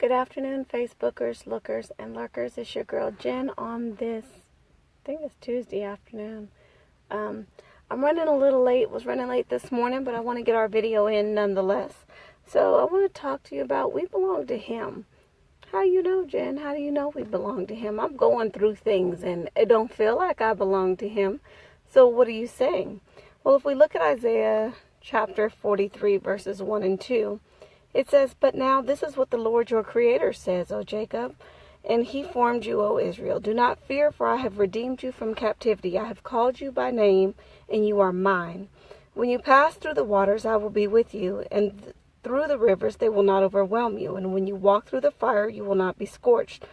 Good afternoon, Facebookers, lookers, and lurkers. It's your girl Jen on this, I think it's Tuesday afternoon. I'm running a little late, was running late this morning, but I want to get our video in nonetheless. So I want to talk to you about we belong to Him. How you know, Jen? How do you know we belong to Him? I'm going through things and it don't feel like I belong to Him. So what are you saying? Well, if we look at Isaiah chapter 43, verses 1 and 2, it says, "But now this is what the Lord your Creator says, O Jacob, and He formed you, O Israel. Do not fear, for I have redeemed you from captivity. I have called you by name, and you are mine. When you pass through the waters, I will be with you, and through the rivers, they will not overwhelm you. And when you walk through the fire, you will not be scorched,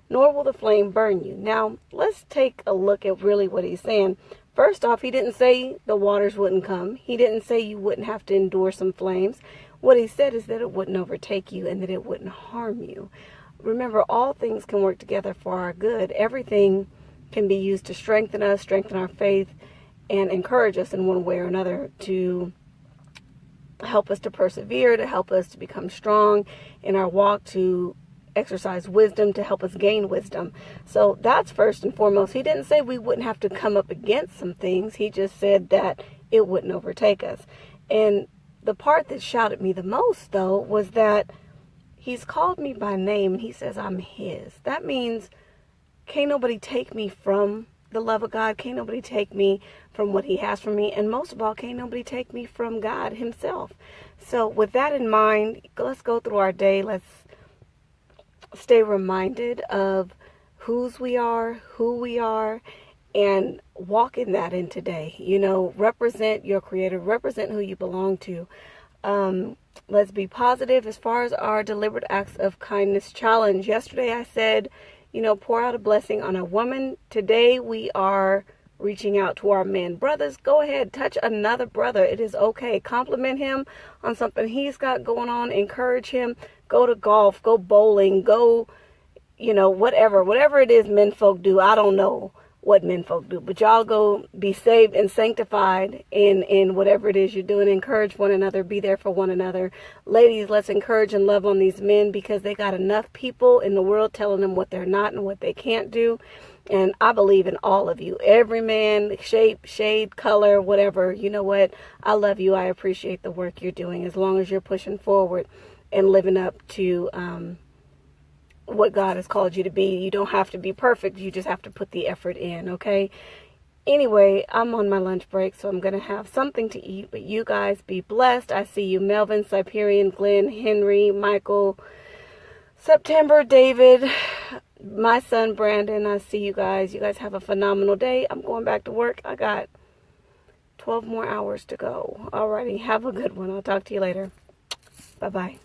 nor will the flame burn you." Now, let's take a look at really what He's saying. First off, He didn't say the waters wouldn't come. He didn't say you wouldn't have to endure some flames. What He said is that it wouldn't overtake you and that it wouldn't harm you. Remember, all things can work together for our good. Everything can be used to strengthen us, strengthen our faith, and encourage us in one way or another, to help us to persevere, to help us to become strong in our walk, to exercise wisdom, to help us gain wisdom. So that's first and foremost. He didn't say we wouldn't have to come up against some things. He just said that it wouldn't overtake us. And the part that shouted me the most, though, was that He's called me by name and He says I'm His. That means can't nobody take me from the love of God. Can't nobody take me from what He has for me. And most of all, can't nobody take me from God Himself. So with that in mind, let's go through our day. Let's stay reminded of whose we are, who we are, and walk in that in today. You know, represent your Creator, represent who you belong to. Let's be positive as far as our deliberate acts of kindness challenge. Yesterday I said, you know, pour out a blessing on a woman. Today we are reaching out to our men. Brothers, go ahead, touch another brother. It is okay. Compliment him on something he's got going on. Encourage him. Go to golf, go bowling, go, you know, whatever it is men folk do. I don't know what men folk do, but y'all go be saved and sanctified in whatever it is you're doing. Encourage one another, be there for one another. Ladies, let's encourage and love on these men, because they got enough people in the world telling them what they're not and what they can't do. And I believe in all of you, every man, shape, shade, color, whatever. You know what? I love you. I appreciate the work you're doing, as long as you're pushing forward and living up to what God has called you to be. You don't have to be perfect. You just have to put the effort in, okay? Anyway, I'm on my lunch break, so I'm going to have something to eat. But you guys be blessed. I see you, Melvin, Cyprian, Glenn, Henry, Michael, September, David, my son, Brandon. I see you guys. You guys have a phenomenal day. I'm going back to work. I got 12 more hours to go. Alrighty, have a good one. I'll talk to you later. Bye-bye.